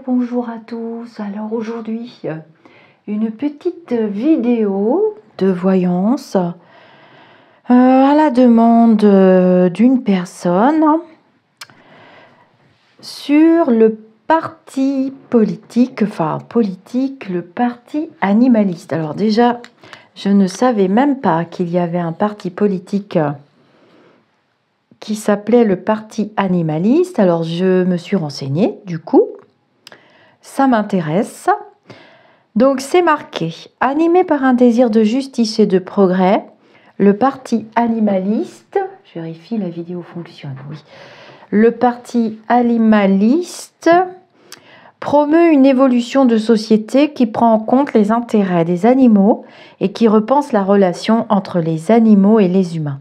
Bonjour à tous. Alors aujourd'hui, une petite vidéo de voyance à la demande d'une personne sur le parti politique, le parti animaliste. Alors déjà, je ne savais même pas qu'il y avait un parti politique qui s'appelait le parti animaliste. Alors je me suis renseignée, du coup, ça m'intéresse. Donc c'est marqué, animé par un désir de justice et de progrès, le parti animaliste, je vérifie la vidéo fonctionne, oui. Le parti animaliste promeut une évolution de société qui prend en compte les intérêts des animaux et qui repense la relation entre les animaux et les humains.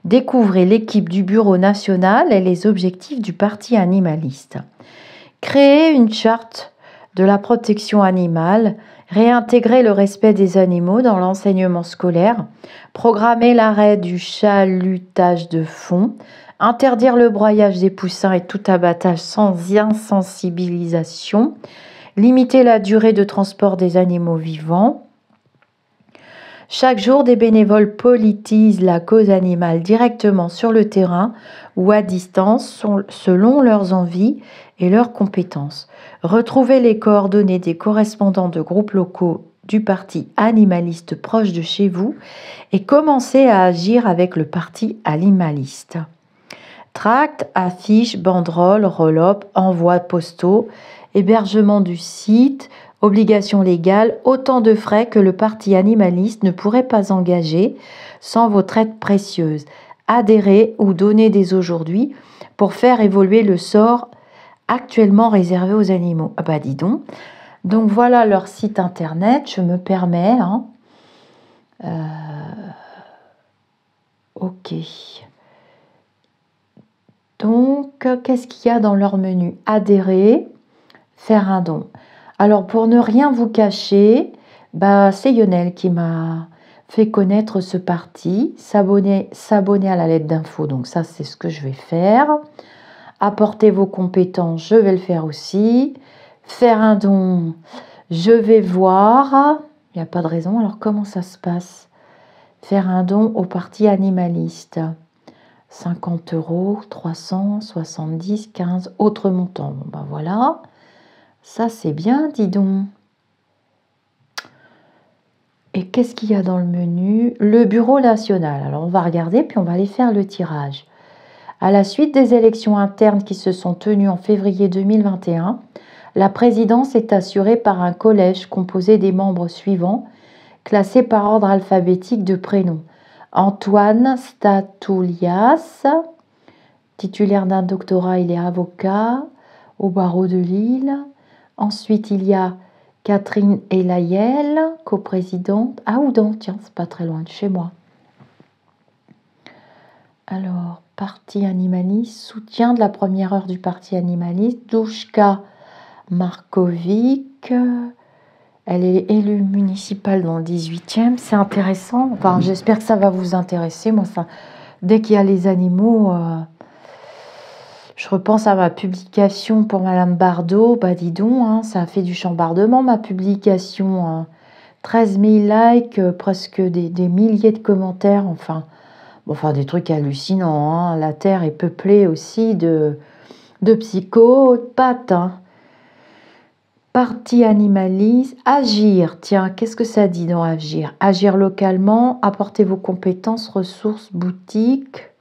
Découvrez l'équipe du Bureau national et les objectifs du parti animaliste. Créer une charte de la protection animale, réintégrer le respect des animaux dans l'enseignement scolaire, programmer l'arrêt du chalutage de fond, interdire le broyage des poussins et tout abattage sans insensibilisation, limiter la durée de transport des animaux vivants. Chaque jour, des bénévoles politisent la cause animale directement sur le terrain ou à distance selon leurs envies et leurs compétences. Retrouvez les coordonnées des correspondants de groupes locaux du parti animaliste proche de chez vous et commencez à agir avec le parti animaliste. Tracts, affiches, banderoles, roll-up, envois postaux, hébergement du site, obligations légales, autant de frais que le parti animaliste ne pourrait pas engager sans votre aide précieuse. Adhérez ou donnez dès aujourd'hui pour faire évoluer le sort actuellement réservé aux animaux. Ah bah dis donc. Donc voilà leur site internet, je me permets. Ok. Donc, qu'est-ce qu'il y a dans leur menu? Adhérer, faire un don. Alors, pour ne rien vous cacher, c'est Lionel qui m'a fait connaître ce parti. S'abonner à la lettre d'info, donc ça, c'est ce que je vais faire. Apporter vos compétences, je vais le faire aussi. Faire un don, je vais voir. Il n'y a pas de raison. Alors, comment ça se passe? Faire un don au parti animaliste. 50 €, 300, 70, 15, autre montant. Bon, voilà. Ça, c'est bien, dis donc. Et qu'est-ce qu'il y a dans le menu? Le bureau national. Alors, on va regarder, puis on va aller faire le tirage. À la suite des élections internes qui se sont tenues en février 2021, la présidence est assurée par un collège composé des membres suivants, classés par ordre alphabétique de prénom. Antoine Statoulias, titulaire d'un doctorat, il est avocat au barreau de Lille. Ensuite, il y a Catherine Elayel, coprésidente à Oudan, tiens, c'est pas très loin de chez moi. Alors, parti animaliste, soutien de la première heure du parti animaliste, Douchka Markovic. Elle est élue municipale dans le 18e. C'est intéressant. Enfin, j'espère que ça va vous intéresser. Moi, ça, dès qu'il y a les animaux, je repense à ma publication pour Madame Bardot. Bah, dis donc, ça a fait du chambardement, ma publication. 13 000 likes, presque des milliers de commentaires. Enfin, des trucs hallucinants. La Terre est peuplée aussi de psychopathes. Parti animaliste, agir. Tiens, qu'est-ce que ça dit dans agir? Agir localement, apporter vos compétences, ressources, boutiques.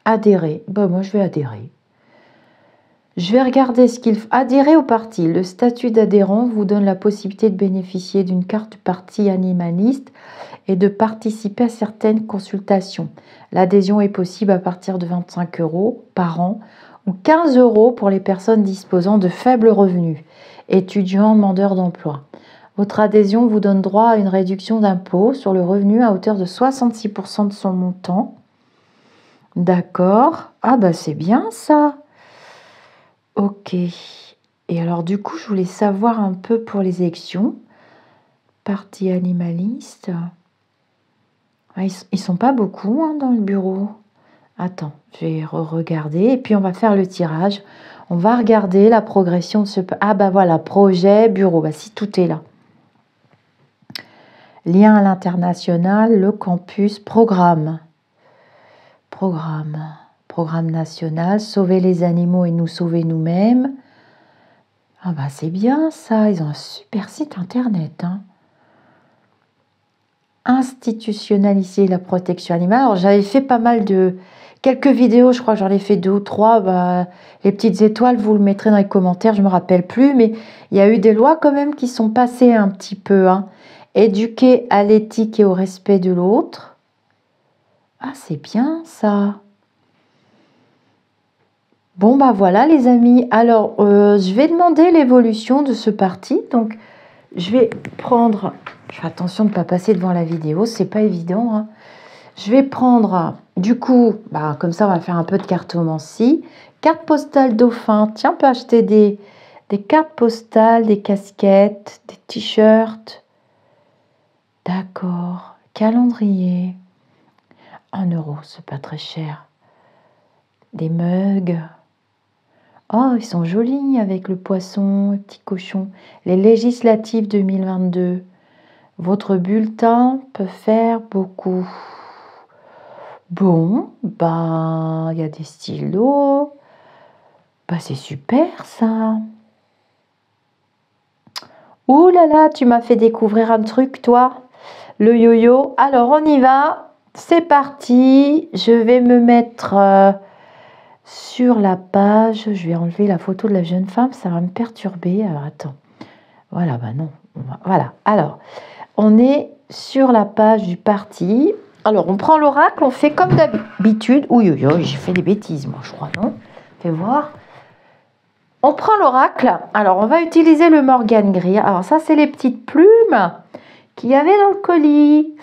Adhérer. Moi, je vais adhérer. Je vais regarder ce qu'il faut. Adhérer au parti. Le statut d'adhérent vous donne la possibilité de bénéficier d'une carte du parti animaliste et de participer à certaines consultations. L'adhésion est possible à partir de 25 € par an ou 15 € pour les personnes disposant de faibles revenus, étudiants, demandeurs d'emploi. Votre adhésion vous donne droit à une réduction d'impôt sur le revenu à hauteur de 66% de son montant. D'accord. Ah c'est bien ça. Ok. Et alors du coup, je voulais savoir un peu pour les élections. Parti animaliste. Ils sont pas beaucoup dans le bureau. Attends, je vais regarder et puis on va faire le tirage. On va regarder la progression de ce... Ah bah voilà, projet, bureau, bah si tout est là. Lien à l'international, le campus, programme. Programme national, sauver les animaux et nous sauver nous-mêmes. Ah bah c'est bien ça, ils ont un super site internet. Hein. Institutionnaliser la protection animale. Alors j'avais fait pas mal de... Quelques vidéos, je crois que j'en ai fait 2 ou 3. Bah, les petites étoiles, vous le mettrez dans les commentaires, je ne me rappelle plus. Mais il y a eu des lois quand même qui sont passées un petit peu. Hein. Éduquer à l'éthique et au respect de l'autre. Ah, c'est bien ça. Bon, bah voilà les amis. Alors, je vais demander l'évolution de ce parti. Donc, je vais prendre... Je fais attention de ne pas passer devant la vidéo, c'est pas évident. Hein. Je vais prendre, du coup, bah, comme ça, on va faire un peu de cartomancie. Carte postale dauphin. Tiens, on peut acheter des cartes postales, des casquettes, des t-shirts. D'accord. Calendrier. 1 euro, c'est pas très cher. Des mugs. Oh, ils sont jolis avec le poisson, le petit cochon. Les législatives 2022. Votre bulletin peut faire beaucoup. Bon, ben, il y a des stylos. Ben, c'est super, ça. Ouh là là, tu m'as fait découvrir un truc, toi. Le yo-yo. Alors, on y va. C'est parti. Je vais me mettre sur la page. Je vais enlever la photo de la jeune femme. Ça va me perturber. Alors, attends. Voilà, ben non. Voilà. Alors, on est sur la page du parti. Alors, on prend l'oracle, on fait comme d'habitude. Ouh, j'ai fait des bêtises, moi, je crois, non? Fais voir. On prend l'oracle. Alors, on va utiliser le Morgan Gris. Alors, ça, c'est les petites plumes qu'il y avait dans le colis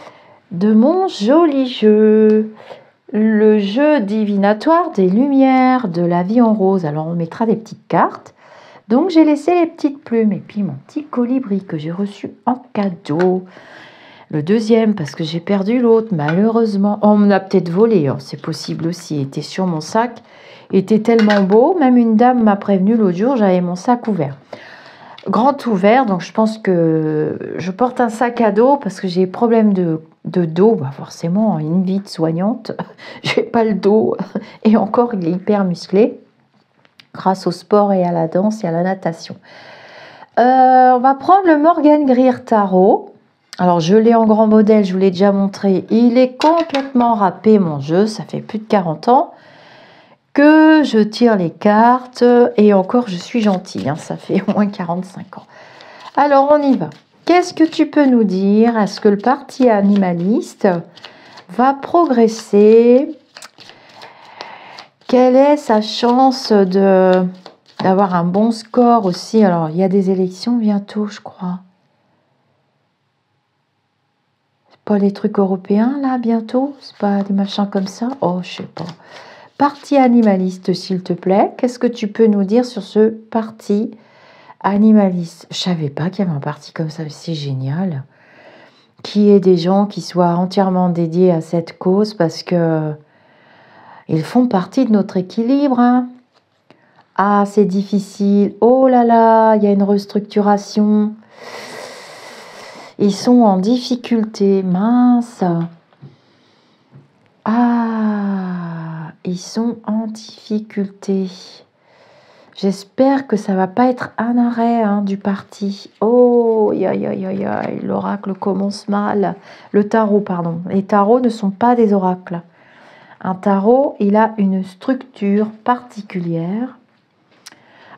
de mon joli jeu. Le jeu divinatoire des lumières de la vie en rose. Alors, on mettra des petites cartes. Donc, j'ai laissé les petites plumes. Et puis, mon petit colibri que j'ai reçu en cadeau. Le deuxième, parce que j'ai perdu l'autre, malheureusement. Oh, on me l'a peut-être volé, hein, c'est possible aussi. Il était sur mon sac. Il était tellement beau. Même une dame m'a prévenu l'autre jour, j'avais mon sac ouvert. Grand ouvert, donc je pense que je porte un sac à dos parce que j'ai problème de dos. Bah forcément, une vie de soignante, j'ai pas le dos. Et encore, il est hyper musclé grâce au sport et à la danse et à la natation. On va prendre le Morgan Greer Tarot. Alors, je l'ai en grand modèle, je vous l'ai déjà montré. Il est complètement râpé, mon jeu. Ça fait plus de 40 ans que je tire les cartes. Et encore, je suis gentille. Hein, ça fait au moins 45 ans. Alors, on y va. Qu'est-ce que tu peux nous dire? Est-ce que le parti animaliste va progresser? Quelle est sa chance d'avoir un bon score aussi? Alors, il y a des élections bientôt, je crois. Pas les trucs européens, là, bientôt? C'est pas des machins comme ça? Oh, je sais pas. Parti animaliste, s'il te plaît. Qu'est-ce que tu peux nous dire sur ce parti animaliste? Je savais pas qu'il y avait un parti comme ça. C'est génial. Qu'il y ait des gens qui soient entièrement dédiés à cette cause parce que ils font partie de notre équilibre. Hein. Ah, c'est difficile. Oh là là, il y a une restructuration. Ils sont en difficulté, mince. Ah, ils sont en difficulté. J'espère que ça va pas être un arrêt hein, du parti. Oh, l'oracle commence mal. Le tarot, pardon. Les tarots ne sont pas des oracles. Un tarot, il a une structure particulière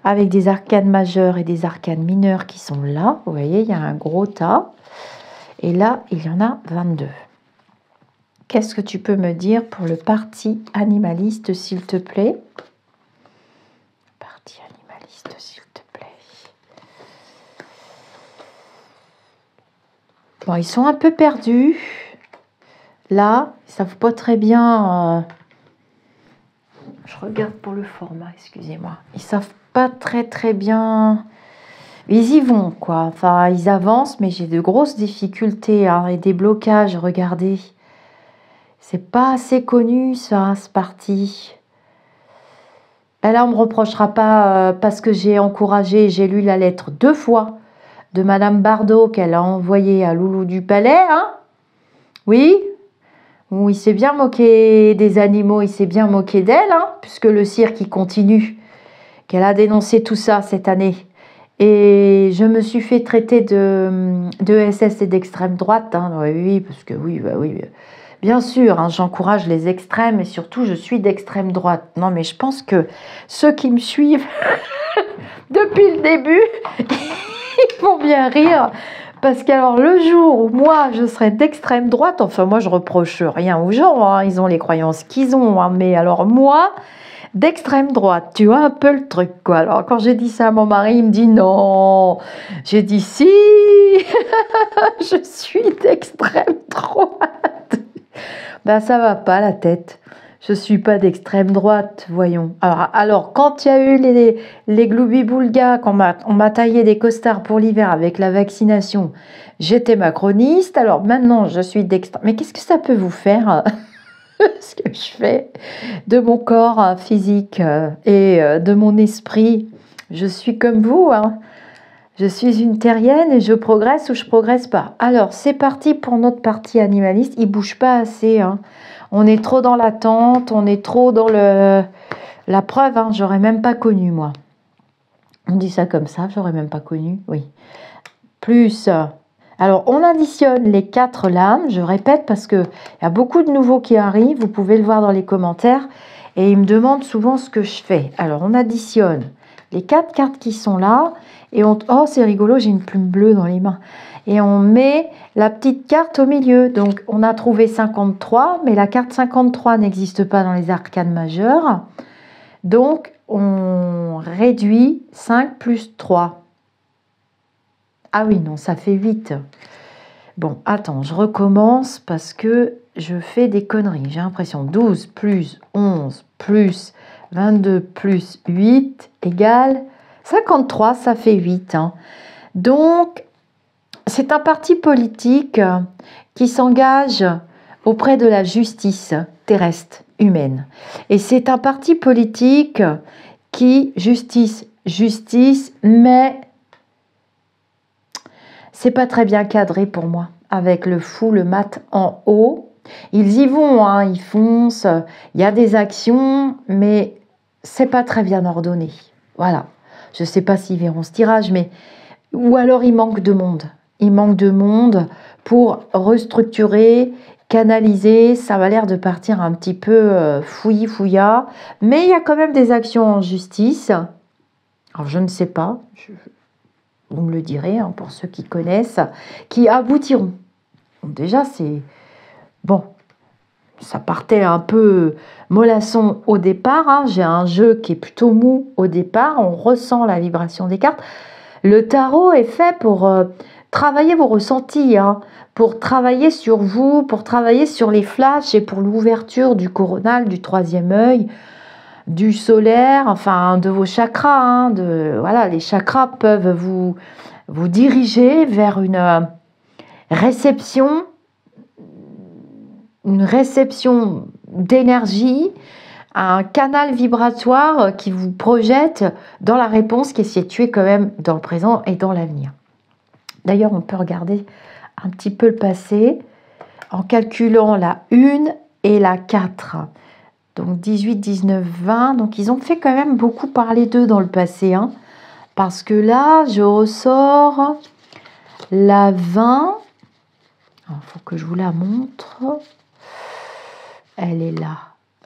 avec des arcanes majeures et des arcanes mineures qui sont là. Vous voyez, il y a un gros tas. Et là, il y en a 22. Qu'est-ce que tu peux me dire pour le parti animaliste, s'il te plaît? Parti animaliste, s'il te plaît. Bon, ils sont un peu perdus. Là, ils ne savent pas très bien... Je regarde pour le format, excusez-moi. Ils ne savent pas très bien... Ils y vont, quoi. Enfin, ils avancent, mais j'ai de grosses difficultés hein, et des blocages. Regardez. C'est pas assez connu, ça, ce parti. Et là, on me reprochera pas parce que j'ai encouragé, j'ai lu la lettre 2 fois de Madame Bardot qu'elle a envoyée à Loulou du Palais, hein. Oui, où il s'est bien moqué des animaux, il s'est bien moqué d'elle, hein, puisque le cirque il continue, qu'elle a dénoncé tout ça cette année. Et je me suis fait traiter de SS et d'extrême droite, hein. Oui, parce que oui, bah oui, bien sûr, hein, j'encourage les extrêmes et surtout je suis d'extrême droite. Non, mais je pense que ceux qui me suivent depuis le début, ils vont bien rire. Parce qu'alors le jour où moi je serai d'extrême droite, enfin moi je reproche rien aux gens, hein, ils ont les croyances qu'ils ont, hein, mais alors moi, d'extrême droite, tu vois un peu le truc quoi. Alors quand j'ai dit ça à mon mari, il me dit non, j'ai dit si, je suis d'extrême droite. Ben ça va pas la tête. Je suis pas d'extrême droite, voyons. Alors quand il y a eu les gloubi-boulgas, quand on m'a taillé des costards pour l'hiver avec la vaccination, j'étais macroniste. Alors maintenant, je suis d'extrême... Mais qu'est-ce que ça peut vous faire, ce que je fais de mon corps physique et de mon esprit? Je suis comme vous, hein. Je suis une terrienne et je progresse ou je progresse pas. Alors, c'est parti pour notre parti animaliste. Il bouge pas assez, hein. On est trop dans l'attente, on est trop dans la preuve, hein, j'aurais même pas connu, moi. On dit ça comme ça, j'aurais même pas connu, oui. Plus, alors on additionne les 4 lames, je répète, parce qu'il y a beaucoup de nouveaux qui arrivent, vous pouvez le voir dans les commentaires, et ils me demandent souvent ce que je fais. Alors on additionne les 4 cartes qui sont là, et oh c'est rigolo, j'ai une plume bleue dans les mains. Et on met la petite carte au milieu. Donc, on a trouvé 53, mais la carte 53 n'existe pas dans les arcanes majeures. Donc, on réduit 5 plus 3. Ah oui, non, ça fait 8. Bon, attends, je recommence parce que je fais des conneries. J'ai l'impression 12 plus 11 plus 22 plus 8 égale 53, ça fait 8. Hein. Donc, c'est un parti politique qui s'engage auprès de la justice terrestre, humaine. Et c'est un parti politique qui, justice, mais c'est pas très bien cadré pour moi. Avec le fou, le mat en haut. Ils y vont, hein, ils foncent, il y a des actions, mais c'est pas très bien ordonné. Voilà. Je sais pas s'ils verront ce tirage, mais... Ou alors il manque de monde. Il manque de monde pour restructurer, canaliser. Ça va l'air de partir un petit peu fouillis-fouillas. Mais il y a quand même des actions en justice. Alors je ne sais pas. Vous me le direz, hein, pour ceux qui connaissent. Qui aboutiront. Donc déjà, c'est... Bon, ça partait un peu mollasson au départ. Hein. J'ai un jeu qui est plutôt mou au départ. On ressent la vibration des cartes. Le tarot est fait pour travailler vos ressentis, hein, pour travailler sur vous, pour travailler sur les flashs et pour l'ouverture du coronal, du 3e œil, du solaire, enfin de vos chakras. Hein, voilà, les chakras peuvent vous diriger vers une réception d'énergie, un canal vibratoire qui vous projette dans la réponse qui est située quand même dans le présent et dans l'avenir. D'ailleurs, on peut regarder un petit peu le passé en calculant la 1 et la 4. Donc 18, 19, 20. Donc ils ont fait quand même beaucoup parler d'eux dans le passé. Hein, parce que là, je ressors la 20. Il faut que je vous la montre. Elle est là.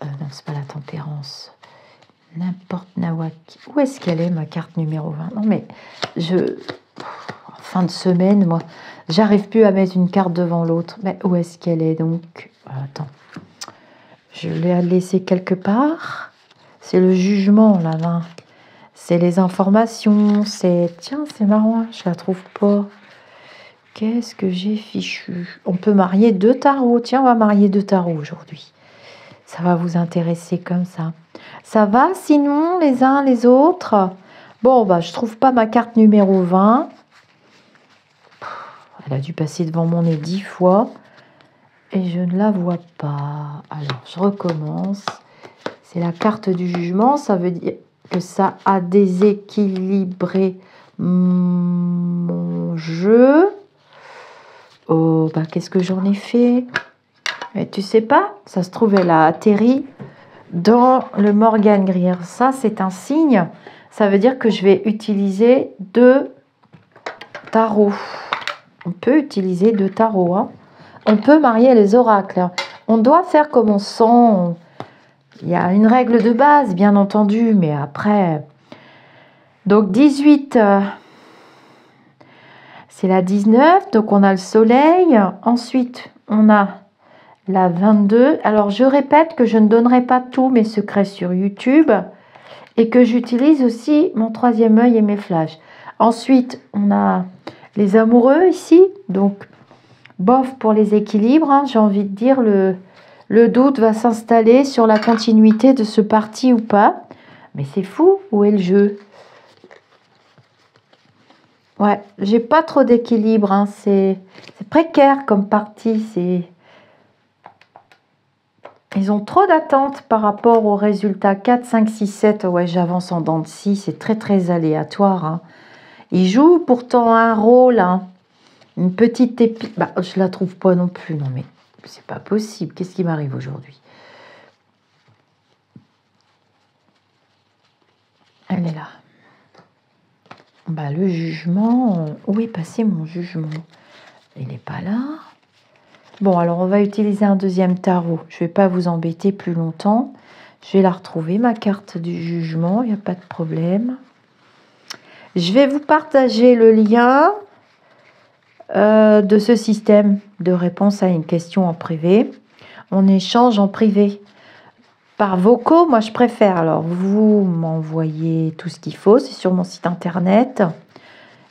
Non, c'est pas la tempérance. N'importe Nawak. Où est-ce qu'elle est, ma carte numéro 20? Non, mais fin de semaine, moi, j'arrive plus à mettre une carte devant l'autre. Mais où est-ce qu'elle est, donc? Attends. Je l'ai laissée quelque part. C'est le jugement, la 20. C'est les informations. C'est... Tiens, c'est marrant, je la trouve pas. Qu'est-ce que j'ai fichu? On peut marier 2 tarots. Tiens, on va marier 2 tarots aujourd'hui. Ça va vous intéresser comme ça. Ça va sinon les uns les autres? Bon, bah je trouve pas ma carte numéro 20. Elle a dû passer devant mon nez 10 fois. Et je ne la vois pas. Alors, je recommence. C'est la carte du jugement. Ça veut dire... que ça a déséquilibré mon jeu. Oh, bah, qu'est-ce que j'en ai fait? Mais tu sais pas, ça se trouve, elle a atterri dans le Morgan Greer. Ça, c'est un signe. Ça veut dire que je vais utiliser 2 tarots. On peut utiliser 2 tarots. Hein. On peut marier les oracles. On doit faire comme on sent. Il y a une règle de base, bien entendu, mais après... Donc 18, c'est la 19, donc on a le soleil. Ensuite, on a la 22. Alors, je répète que je ne donnerai pas tous mes secrets sur YouTube et que j'utilise aussi mon 3e œil et mes flashs. Ensuite, on a les amoureux ici. Donc, bof pour les équilibres. Hein, j'ai envie de dire, le doute va s'installer sur la continuité de ce parti ou pas. Mais c'est fou, où est le jeu? Ouais, j'ai pas trop d'équilibre. Hein, c'est précaire comme parti. Ils ont trop d'attentes par rapport aux résultats 4, 5, 6, 7. Ouais, j'avance en dents de scie. C'est très, très aléatoire. Hein. Ils jouent pourtant un rôle. Hein. Une petite épine. Bah, je la trouve pas non plus. Non, mais c'est pas possible. Qu'est-ce qui m'arrive aujourd'hui? Elle est là. Bah, le jugement. Où est passé mon jugement? Il n'est pas là. Bon, alors on va utiliser un 2e tarot. Je ne vais pas vous embêter plus longtemps. Je vais la retrouver, ma carte du jugement. Il n'y a pas de problème. Je vais vous partager le lien de ce système de réponse à une question en privé. On échange en privé. Par vocaux, moi je préfère. Alors, vous m'envoyez tout ce qu'il faut. C'est sur mon site internet.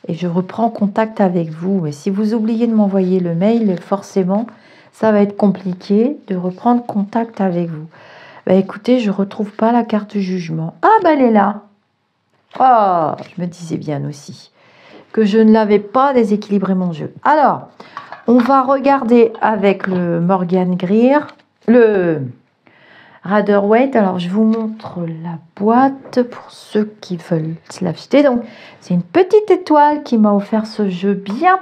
Et je reprends contact avec vous. Mais si vous oubliez de m'envoyer le mail, forcément, ça va être compliqué de reprendre contact avec vous. Bah, écoutez, je ne retrouve pas la carte du jugement. Ah, bah elle est là. Oh, je me disais bien aussi que je ne l'avais pas déséquilibré mon jeu. Alors, on va regarder avec le Morgan Greer, le Rider-Waite. Alors, je vous montre la boîte pour ceux qui veulent l'acheter. Donc, c'est une petite étoile qui m'a offert ce jeu bien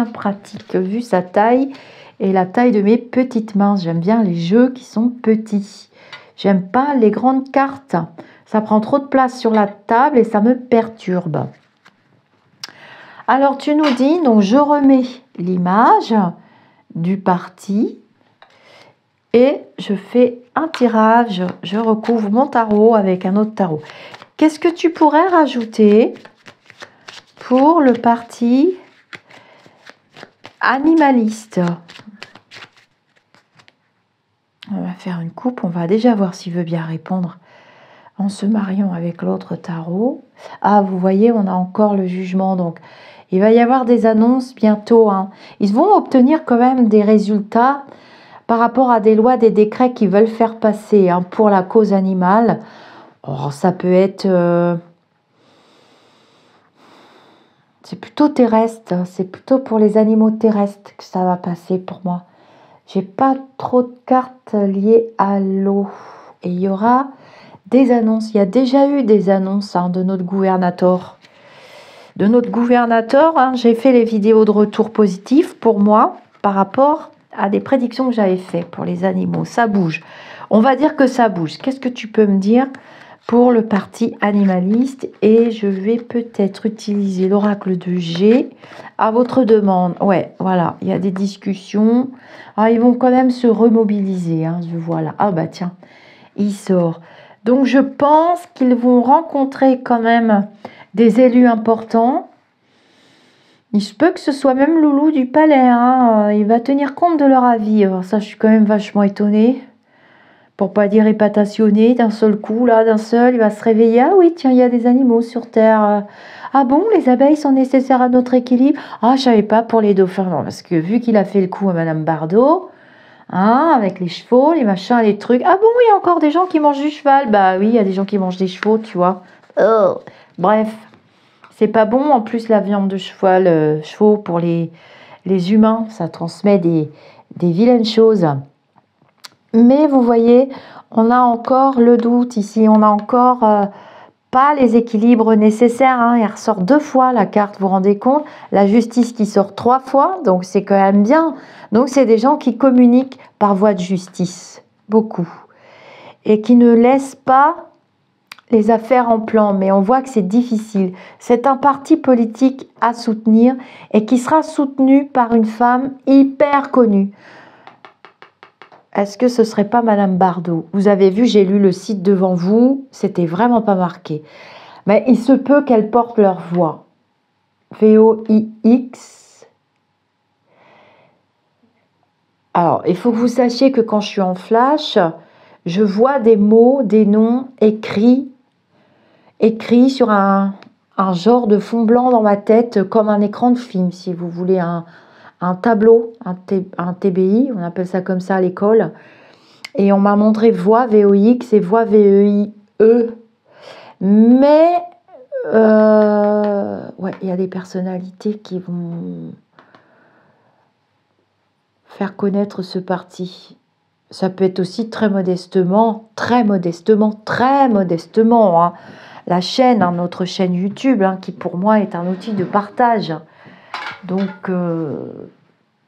pratique, vu sa taille et la taille de mes petites mains. J'aime bien les jeux qui sont petits. J'aime pas les grandes cartes. Ça prend trop de place sur la table et ça me perturbe. Alors, tu nous dis, donc je remets l'image du parti et je fais un tirage. Je recouvre mon tarot avec un autre tarot. Qu'est-ce que tu pourrais rajouter pour le parti animaliste? On va faire une coupe. On va déjà voir s'il veut bien répondre en se mariant avec l'autre tarot. Ah, vous voyez, on a encore le jugement. Donc, il va y avoir des annonces bientôt. Hein. Ils vont obtenir quand même des résultats par rapport à des lois, des décrets qu'ils veulent faire passer hein, pour la cause animale. Oh, ça peut être... c'est plutôt terrestre. C'est plutôt pour les animaux terrestres que ça va passer pour moi. J'ai pas trop de cartes liées à l'eau. Et il y aura des annonces. Il y a déjà eu des annonces hein, de notre gouvernateur. Hein, j'ai fait les vidéos de retour positif pour moi par rapport à des prédictions que j'avais faites pour les animaux. Ça bouge. On va dire que ça bouge. Qu'est-ce que tu peux me dire pour le parti animaliste? Et je vais peut-être utiliser l'oracle de G à votre demande. Ouais, voilà. Il y a des discussions. Ah, ils vont quand même se remobiliser. Hein, je vois là. Ah bah tiens, il sort. Donc je pense qu'ils vont rencontrer quand même des élus importants. Il se peut que ce soit même Loulou du palais. Hein. Il va tenir compte de leur avis. Alors ça, je suis quand même vachement étonnée. Pour pas dire épatationnée d'un seul coup, là, d'un seul, il va se réveiller. Ah oui, tiens, il y a des animaux sur Terre. Ah bon, les abeilles sont nécessaires à notre équilibre? Ah, je savais pas pour les dauphins. Non, parce que vu qu'il a fait le coup à Madame Bardot, hein, avec les chevaux, les machins, les trucs. Ah bon, il y a encore des gens qui mangent du cheval. Bah oui, il y a des gens qui mangent des chevaux, tu vois. Oh. Bref, c'est pas bon. En plus, la viande de cheval, chevaux pour les humains, ça transmet des vilaines choses. Mais vous voyez, on a encore le doute ici. On a encore pas les équilibres nécessaires, hein. Elle ressort 2 fois la carte, vous vous rendez compte? La justice qui sort 3 fois, donc c'est quand même bien. Donc c'est des gens qui communiquent par voie de justice, beaucoup. Et qui ne laissent pas les affaires en plan, mais on voit que c'est difficile. C'est un parti politique à soutenir et qui sera soutenu par une femme hyper connue. Est-ce que ce serait pas Madame Bardot? Vous avez vu, j'ai lu le site devant vous, c'était vraiment pas marqué. Mais il se peut qu'elles portent leur voix. VOIX. Alors, il faut que vous sachiez que quand je suis en flash, je vois des mots, des noms écrits sur un genre de fond blanc dans ma tête, comme un écran de film, si vous voulez, un tableau, un TBI, on appelle ça comme ça à l'école. Et on m'a montré voix VOX et voix VEIE. Mais, ouais, il y a des personnalités qui vont faire connaître ce parti. Ça peut être aussi très modestement, hein, la chaîne, hein, notre chaîne YouTube, hein, qui pour moi est un outil de partage. Donc,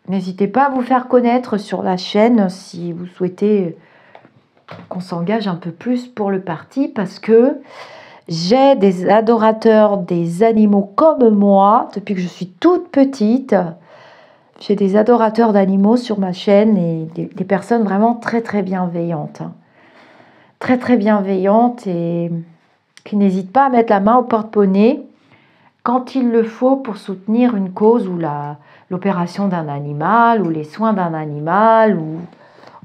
n'hésitez pas à vous faire connaître sur la chaîne si vous souhaitez qu'on s'engage un peu plus pour le parti, parce que j'ai des adorateurs des animaux comme moi, depuis que je suis toute petite. J'ai des adorateurs d'animaux sur ma chaîne et des personnes vraiment très très bienveillantes. Hein. Très très bienveillantes et qui n'hésitent pas à mettre la main au porte-monnaie quand il le faut pour soutenir une cause ou l'opération d'un animal ou les soins d'un animal. Ou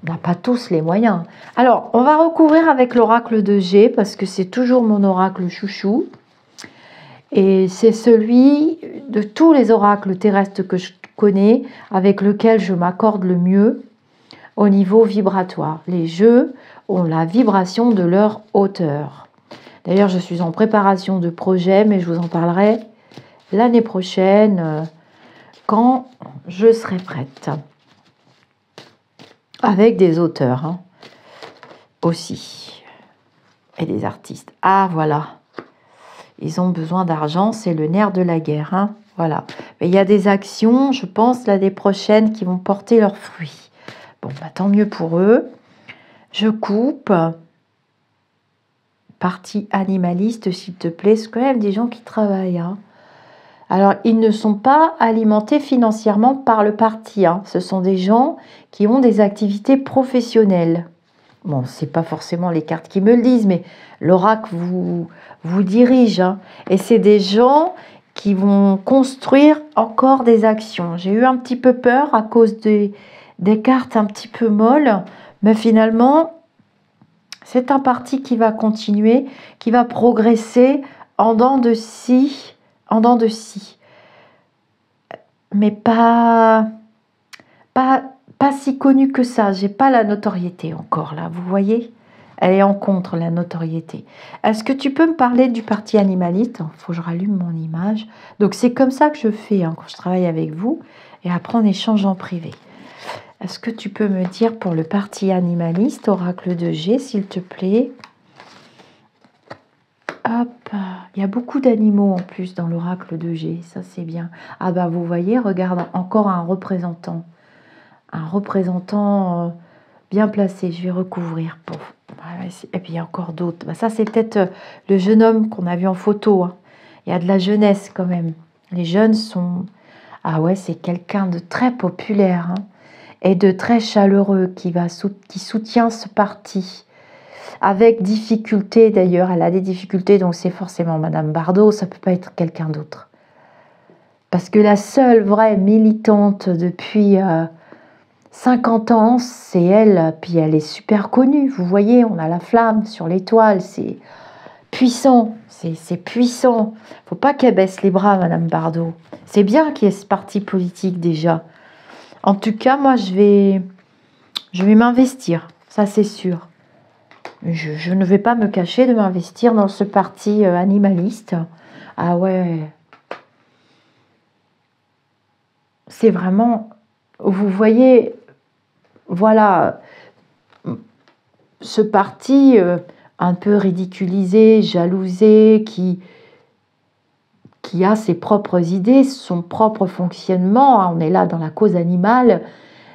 on n'a pas tous les moyens. Alors, on va recouvrir avec l'oracle de G parce que c'est toujours mon oracle chouchou. Et c'est celui de tous les oracles terrestres que je connais, avec lequel je m'accorde le mieux au niveau vibratoire. Les jeux ont la vibration de leur hauteur. D'ailleurs, je suis en préparation de projet, mais je vous en parlerai l'année prochaine, quand je serai prête. Avec des auteurs, hein, aussi. Et des artistes. Ah, voilà. Ils ont besoin d'argent, c'est le nerf de la guerre. Hein. Voilà. Mais il y a des actions, je pense, l'année prochaine, qui vont porter leurs fruits. Bon, bah, tant mieux pour eux. Je coupe. Partie animaliste, s'il te plaît. C'est quand même des gens qui travaillent. Hein. Alors, ils ne sont pas alimentés financièrement par le parti. Hein. Ce sont des gens qui ont des activités professionnelles. Bon, c'est pas forcément les cartes qui me le disent, mais l'oracle vous dirige. Hein. Et c'est des gens qui vont construire encore des actions. J'ai eu un petit peu peur à cause des cartes un petit peu molles, mais finalement, c'est un parti qui va continuer, qui va progresser en dents de scie, mais pas si connu que ça. J'ai pas la notoriété encore là, vous voyez? Elle est en contre, la notoriété. Est-ce que tu peux me parler du parti animaliste? Il faut que je rallume mon image. Donc c'est comme ça que je fais hein, quand je travaille avec vous. Et après on échange en privé. Est-ce que tu peux me dire pour le parti animaliste, oracle de G, s'il te plaît? Hop, il y a beaucoup d'animaux en plus dans l'oracle de G, ça c'est bien. Ah bah vous voyez, regarde, encore un représentant. Un représentant bien placé, je vais recouvrir. Pour... Et puis il y a encore d'autres. Bah, ça c'est peut-être le jeune homme qu'on a vu en photo. Hein. Il y a de la jeunesse quand même. Les jeunes sont... Ah ouais, c'est quelqu'un de très populaire hein, et de très chaleureux qui soutient ce parti. Avec difficulté d'ailleurs, elle a des difficultés, donc c'est forcément Madame Bardot, ça ne peut pas être quelqu'un d'autre. Parce que la seule vraie militante depuis 50 ans, c'est elle, puis elle est super connue, vous voyez, on a la flamme sur l'étoile, c'est puissant, c'est puissant. Faut pas qu'elle baisse les bras, Madame Bardot. C'est bien qu'il y ait ce parti politique déjà. En tout cas, moi, je vais m'investir, ça c'est sûr. Je ne vais pas me cacher de m'investir dans ce parti animaliste. Ah ouais. C'est vraiment... Vous voyez, voilà, ce parti un peu ridiculisée, jalousée, qui a ses propres idées, son propre fonctionnement. On est là dans la cause animale.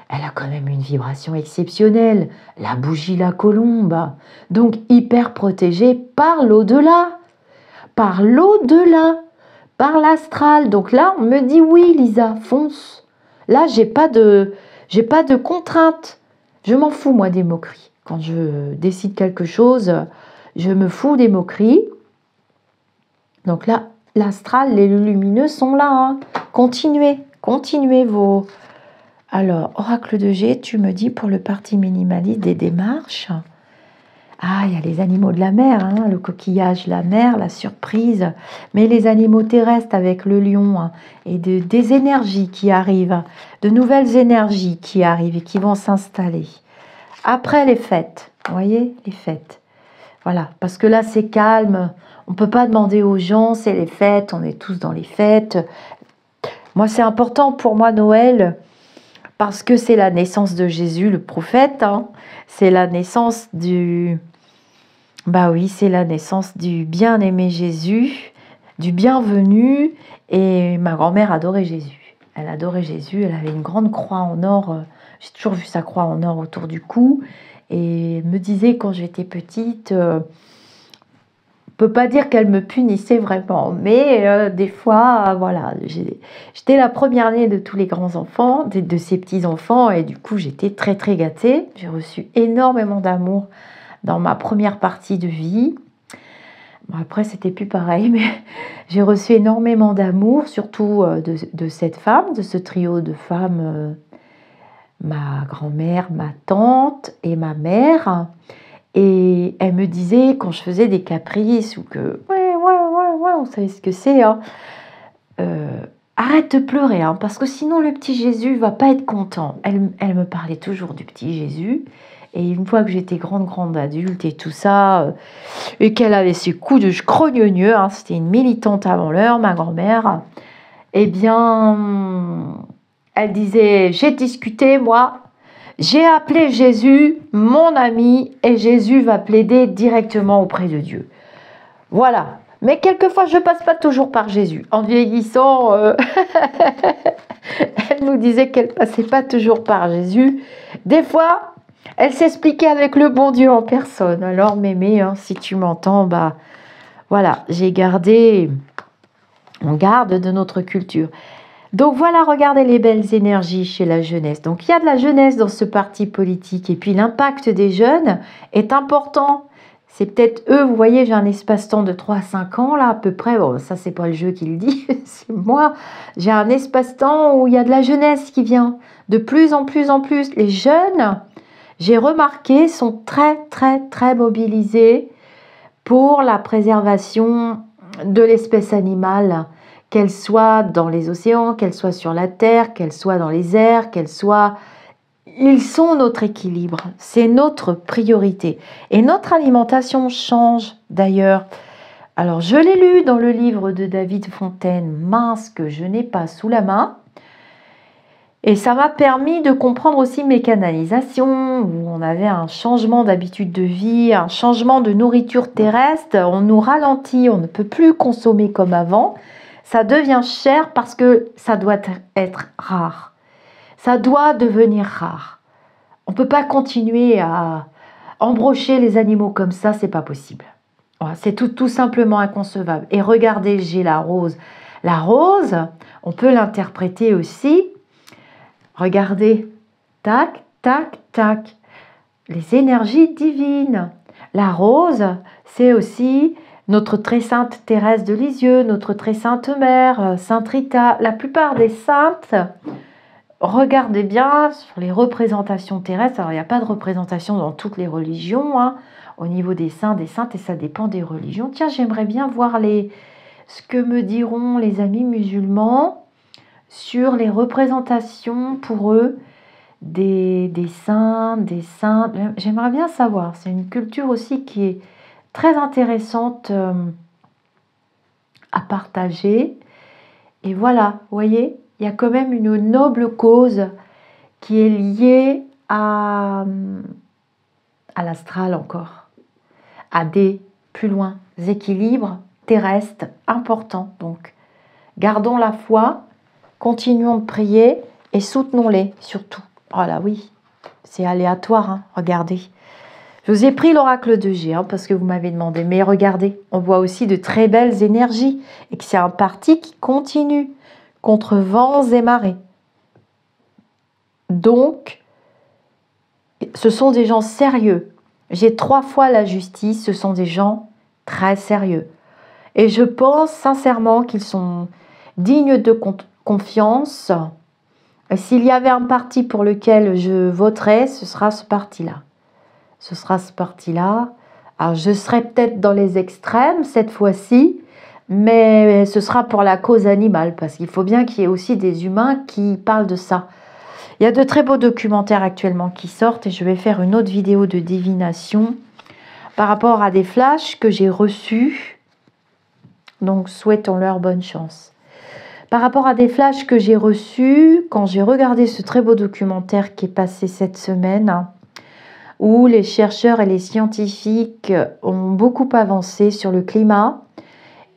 Elle a quand même une vibration exceptionnelle. La bougie, la colombe. Donc hyper protégée par l'au-delà. Par l'au-delà. Par l'astral. Donc là, on me dit oui, Lisa, fonce. Là, j'ai pas de contraintes. Je m'en fous, moi, des moqueries. Quand je décide quelque chose, je me fous des moqueries. Donc là, l'astral, les lumineux sont là. Hein. Continuez vos... Alors, oracle de G, tu me dis pour le parti minimaliste des démarches. Ah, il y a les animaux de la mer, hein, le coquillage, la mer, la surprise. Mais les animaux terrestres avec le lion hein, et des énergies qui arrivent, de nouvelles énergies qui arrivent et qui vont s'installer. Après les fêtes, vous voyez, les fêtes. Voilà, parce que là, c'est calme. On ne peut pas demander aux gens, c'est les fêtes, on est tous dans les fêtes. Moi, c'est important pour moi, Noël, parce que c'est la naissance de Jésus, le prophète. Hein. C'est la naissance du... Bah oui, c'est la naissance du bien-aimé Jésus, du bienvenu. Et ma grand-mère adorait Jésus. Elle adorait Jésus, elle avait une grande croix en or. J'ai toujours vu sa croix en or autour du cou. Et elle me disait quand j'étais petite... Je ne peux pas dire qu'elle me punissait vraiment, mais des fois, voilà, j'étais la première née de tous les grands-enfants, de ces petits-enfants, et du coup, j'étais très, très gâtée. J'ai reçu énormément d'amour dans ma première partie de vie. Bon, après, c'était plus pareil, mais j'ai reçu énormément d'amour, surtout de cette femme, de ce trio de femmes, ma grand-mère, ma tante et ma mère. Et elle me disait, quand je faisais des caprices ou que, ouais, on savait ce que c'est, hein, arrête de pleurer, hein, parce que sinon le petit Jésus va pas être content. Elle me parlait toujours du petit Jésus. Et une fois que j'étais grande adulte et tout ça, et qu'elle avait ses coups de crogneux, hein, c'était une militante avant l'heure, ma grand-mère, eh bien, elle disait, j'ai discuté, moi, j'ai appelé Jésus, mon ami, et Jésus va plaider directement auprès de Dieu. Voilà. Mais quelquefois, je ne passe pas toujours par Jésus. En vieillissant, elle nous disait qu'elle ne passait pas toujours par Jésus. Des fois, elle s'expliquait avec le bon Dieu en personne. Alors, mémé, hein, si tu m'entends, bah voilà, on garde de notre culture. Donc voilà, regardez les belles énergies chez la jeunesse. Donc il y a de la jeunesse dans ce parti politique et puis l'impact des jeunes est important. C'est peut-être eux, vous voyez, j'ai un espace-temps de 3 à 5 ans là à peu près. Bon, ça c'est pas le jeu qui le dit, c'est moi. J'ai un espace-temps où il y a de la jeunesse qui vient de plus en plus en plus. Les jeunes, j'ai remarqué, sont très mobilisés pour la préservation de l'espèce animale, qu'elle soit dans les océans, qu'elle soit sur la terre, qu'elle soit dans les airs, qu'elle soit... Ils sont notre équilibre, c'est notre priorité. Et notre alimentation change d'ailleurs. Alors je l'ai lu dans le livre de David Fontaine, mince que je n'ai pas sous la main. Et ça m'a permis de comprendre aussi mes canalisations, où on avait un changement d'habitude de vie, un changement de nourriture terrestre, on nous ralentit, on ne peut plus consommer comme avant. Ça devient cher parce que ça doit être rare. Ça doit devenir rare. On ne peut pas continuer à embrocher les animaux comme ça, c'est pas possible. Voilà, c'est tout simplement inconcevable. Et regardez, j'ai la rose. La rose, on peut l'interpréter aussi. Regardez, tac, tac, tac. Les énergies divines. La rose, c'est aussi notre très sainte Thérèse de Lisieux, notre très sainte mère, Sainte Rita. La plupart des saintes, regardez bien sur les représentations terrestres. Alors, il n'y a pas de représentation dans toutes les religions, hein, au niveau des saints, des saintes, et ça dépend des religions. Tiens, j'aimerais bien voir ce que me diront les amis musulmans sur les représentations pour eux des saints, des saintes. J'aimerais bien savoir. C'est une culture aussi qui est très intéressante à partager. Et voilà, vous voyez, il y a quand même une noble cause qui est liée à l'astral encore. à des plus loin équilibres terrestres importants. Donc, gardons la foi, continuons de prier et soutenons-les surtout. Voilà, oui, c'est aléatoire, hein, regardez. Je vous ai pris l'oracle de G parce que vous m'avez demandé, mais regardez, on voit aussi de très belles énergies et que c'est un parti qui continue contre vents et marées. Donc, ce sont des gens sérieux. J'ai 3 fois la justice, ce sont des gens très sérieux. Et je pense sincèrement qu'ils sont dignes de confiance. Et s'il y avait un parti pour lequel je voterais, ce sera ce parti-là. Ce sera ce parti-là. Alors, je serai peut-être dans les extrêmes cette fois-ci, mais ce sera pour la cause animale, parce qu'il faut bien qu'il y ait aussi des humains qui parlent de ça. Il y a de très beaux documentaires actuellement qui sortent et je vais faire une autre vidéo de divination par rapport à des flashs que j'ai reçus. Donc, souhaitons-leur bonne chance. Par rapport à des flashs que j'ai reçus, quand j'ai regardé ce très beau documentaire qui est passé cette semaine, où les chercheurs et les scientifiques ont beaucoup avancé sur le climat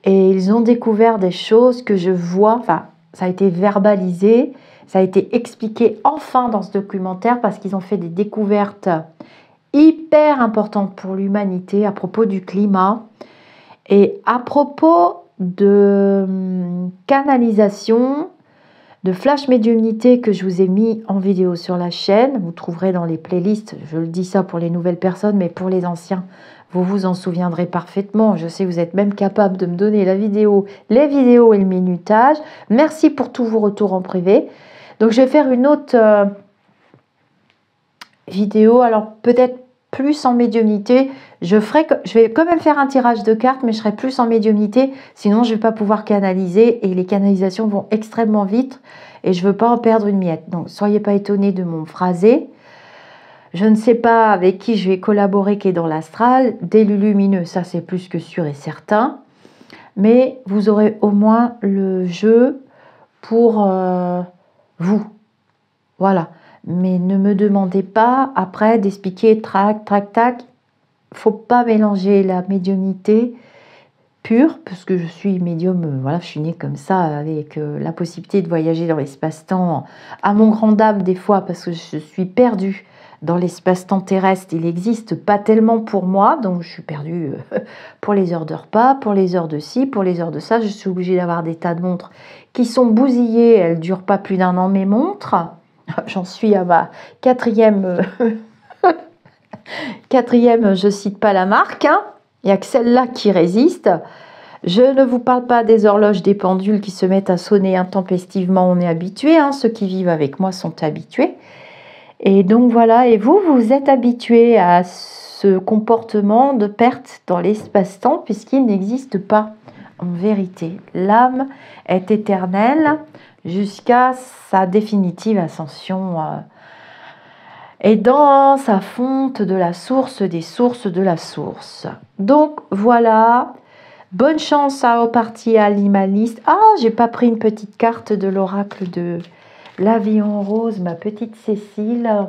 et ils ont découvert des choses que je vois, enfin, ça a été verbalisé, ça a été expliqué enfin dans ce documentaire parce qu'ils ont fait des découvertes hyper importantes pour l'humanité à propos du climat et à propos de canalisation, de flash médiumnité que je vous ai mis en vidéo sur la chaîne. Vous trouverez dans les playlists, je le dis ça pour les nouvelles personnes, mais pour les anciens, vous vous en souviendrez parfaitement. Je sais que vous êtes même capable de me donner la vidéo, les vidéos et le minutage. Merci pour tous vos retours en privé. Donc je vais faire une autre vidéo, alors peut-être plus en médiumnité. Je vais quand même faire un tirage de cartes, mais je serai plus en médiumnité, sinon je ne vais pas pouvoir canaliser et les canalisations vont extrêmement vite et je ne veux pas en perdre une miette. Donc soyez pas étonnés de mon phrasé. Je ne sais pas avec qui je vais collaborer qui est dans l'astral, des lumineux, ça c'est plus que sûr et certain, mais vous aurez au moins le jeu pour vous. Voilà. Mais ne me demandez pas après d'expliquer trac, trac, tac. Faut pas mélanger la médiumnité pure, parce que je suis médium, voilà, je suis née comme ça, avec la possibilité de voyager dans l'espace-temps, à mon grand dame des fois, parce que je suis perdue dans l'espace-temps terrestre. Il n'existe pas tellement pour moi, donc je suis perdue pour les heures de repas, pour les heures de ci, pour les heures de ça. Je suis obligée d'avoir des tas de montres qui sont bousillées, elles ne durent pas plus d'1 an, mes montres. J'en suis à ma quatrième, je cite pas la marque, hein. Il n'y a que celle-là qui résiste. Je ne vous parle pas des horloges, des pendules qui se mettent à sonner intempestivement, on est habitué, hein. Ceux qui vivent avec moi sont habitués. Et donc voilà, et vous êtes habitués à ce comportement de perte dans l'espace-temps puisqu'il n'existe pas en vérité. L'âme est éternelle jusqu'à sa définitive ascension et dans sa fonte de la source des sources de la source. Donc voilà, bonne chance au parti animaliste. Ah, j'ai pas pris une petite carte de l'oracle de la vie en rose, ma petite Cécile.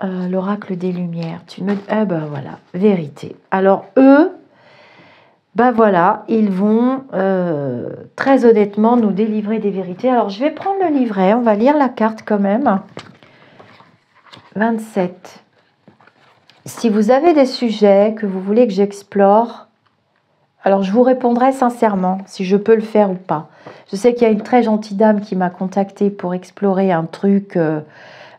L'oracle des lumières. Eh ben voilà, vérité. Alors eux, ben voilà, ils vont très honnêtement nous délivrer des vérités. Alors je vais prendre le livret, on va lire la carte quand même. 27. Si vous avez des sujets que vous voulez que j'explore, alors je vous répondrai sincèrement si je peux le faire ou pas. Je sais qu'il y a une très gentille dame qui m'a contactée pour explorer un truc,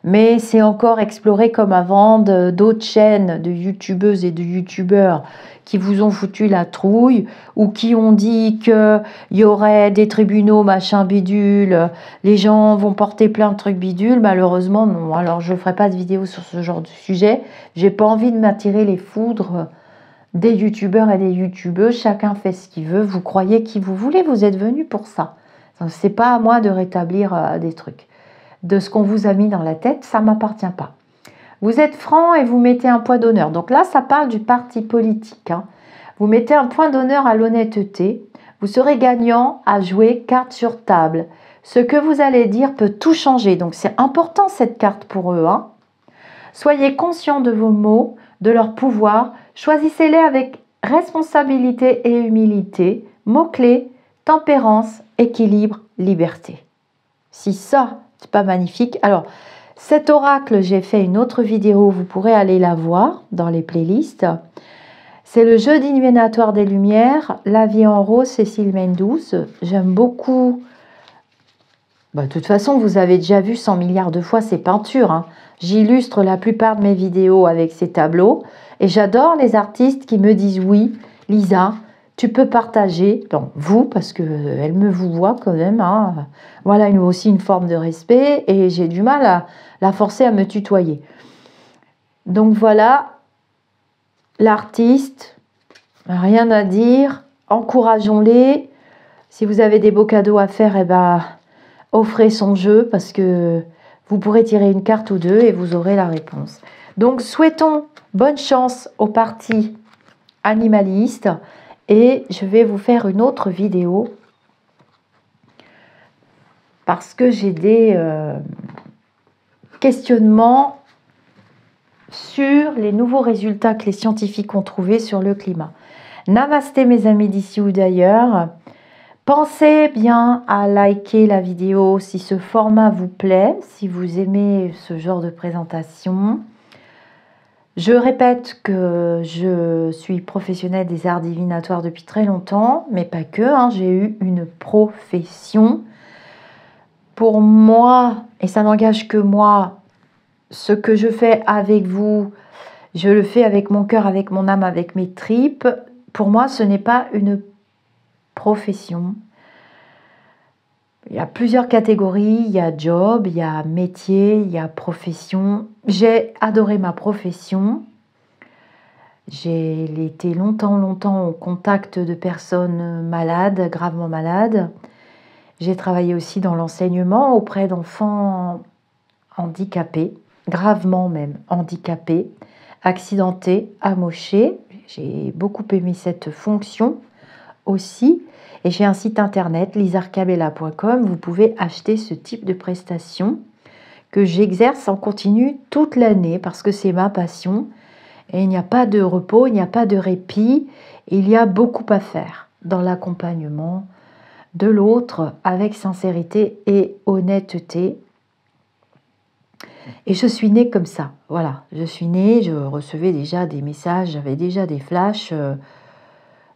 mais c'est encore exploré comme avant d'autres chaînes de youtubeuses et de youtubeurs qui vous ont foutu la trouille ou qui ont dit qu'il y aurait des tribunaux machin bidule, les gens vont porter plein de trucs bidules. Malheureusement non, alors je ne ferai pas de vidéo sur ce genre de sujet. J'ai pas envie de m'attirer les foudres des youtubeurs et des youtubeuses, chacun fait ce qu'il veut, vous croyez qui vous voulez, vous êtes venus pour ça. C'est pas à moi de rétablir des trucs. De ce qu'on vous a mis dans la tête, ça ne m'appartient pas. Vous êtes franc et vous mettez un point d'honneur. Donc là, ça parle du parti politique, hein. Vous mettez un point d'honneur à l'honnêteté. Vous serez gagnant à jouer carte sur table. Ce que vous allez dire peut tout changer. Donc c'est important cette carte pour eux, hein. Soyez conscient de vos mots. de leur pouvoir. Choisissez-les avec responsabilité et humilité. Mots-clés, tempérance, équilibre, liberté. Si ça, c'est pas magnifique. Alors, cet oracle, j'ai fait une autre vidéo, vous pourrez aller la voir dans les playlists. C'est le jeu divinatoire des lumières, La vie en rose, Cécile Mendous. J'aime beaucoup. De toute façon, vous avez déjà vu 100 milliards de fois ces peintures. Hein. J'illustre la plupart de mes vidéos avec ces tableaux. Et j'adore les artistes qui me disent oui, Lisa, tu peux partager. Bon, vous, parce qu'elle me vous voit quand même. Hein. Voilà, aussi une forme de respect. Et j'ai du mal à la forcer à me tutoyer. Donc voilà, l'artiste, rien à dire. Encourageons-les. Si vous avez des beaux cadeaux à faire, eh ben, offrez son jeu parce que vous pourrez tirer une carte ou deux et vous aurez la réponse. Donc, souhaitons bonne chance aux partis animalistes et je vais vous faire une autre vidéo parce que j'ai des questionnements sur les nouveaux résultats que les scientifiques ont trouvés sur le climat. Namasté mes amis d'ici ou d'ailleurs. Pensez bien à liker la vidéo si ce format vous plaît, si vous aimez ce genre de présentation. Je répète que je suis professionnelle des arts divinatoires depuis très longtemps, mais pas que, hein, j'ai eu une profession. Pour moi, et ça n'engage que moi, ce que je fais avec vous, je le fais avec mon cœur, avec mon âme, avec mes tripes. Pour moi, ce n'est pas une profession. Il y a plusieurs catégories, il y a job, il y a métier, il y a profession. J'ai adoré ma profession. J'ai été longtemps au contact de personnes malades, gravement malades. J'ai travaillé aussi dans l'enseignement auprès d'enfants handicapés, gravement même handicapés, accidentés, amochés. J'ai beaucoup aimé cette fonction aussi. Et j'ai un site internet, lisarcabella.com. Vous pouvez acheter ce type de prestations que j'exerce en continu toute l'année parce que c'est ma passion. Et il n'y a pas de repos, il n'y a pas de répit. Il y a beaucoup à faire dans l'accompagnement de l'autre avec sincérité et honnêteté. Et je suis née comme ça. Voilà, je suis née, je recevais déjà des messages, j'avais déjà des flashs.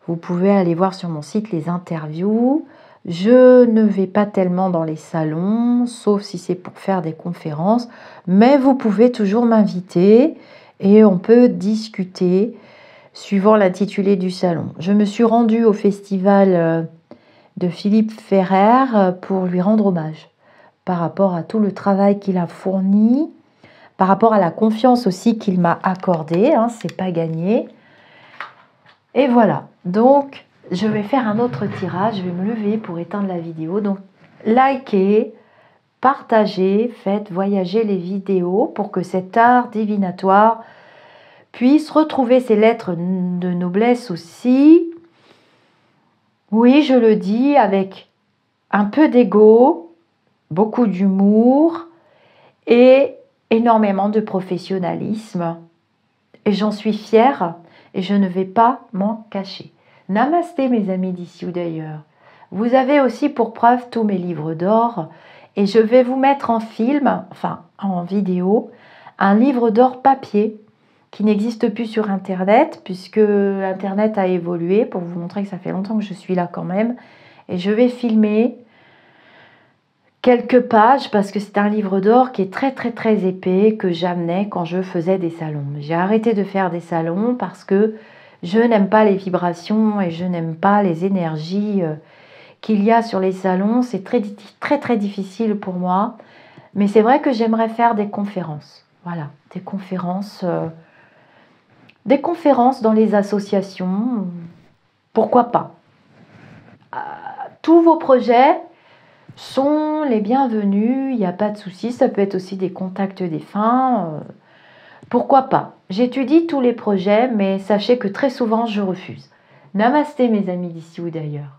Vous pouvez aller voir sur mon site les interviews. Je ne vais pas tellement dans les salons, sauf si c'est pour faire des conférences. Mais vous pouvez toujours m'inviter et on peut discuter suivant l'intitulé du salon. Je me suis rendue au festival de Philippe Ferrer pour lui rendre hommage par rapport à tout le travail qu'il a fourni, par rapport à la confiance aussi qu'il m'a accordée. Hein, c'est pas gagné. Et voilà, donc je vais faire un autre tirage, je vais me lever pour éteindre la vidéo. Donc likez, partagez, faites voyager les vidéos pour que cet art divinatoire puisse retrouver ses lettres de noblesse aussi. Oui, je le dis avec un peu d'ego, beaucoup d'humour et énormément de professionnalisme. Et j'en suis fière. Et je ne vais pas m'en cacher. Namasté mes amis d'ici ou d'ailleurs. Vous avez aussi pour preuve tous mes livres d'or. Et je vais vous mettre en film, enfin en vidéo, un livre d'or papier qui n'existe plus sur Internet puisque Internet a évolué pour vous montrer que ça fait longtemps que je suis là quand même. Et je vais filmer quelques pages parce que c'est un livre d'or qui est très épais que j'amenais quand je faisais des salons. J'ai arrêté de faire des salons parce que je n'aime pas les vibrations et je n'aime pas les énergies qu'il y a sur les salons. C'est très difficile pour moi. Mais c'est vrai que j'aimerais faire des conférences. Voilà, des conférences dans les associations. Pourquoi pas? Tous vos projets sont les bienvenus, il n'y a pas de souci, ça peut être aussi des contacts défunts, pourquoi pas. J'étudie tous les projets, mais sachez que très souvent je refuse. Namasté mes amis d'ici ou d'ailleurs.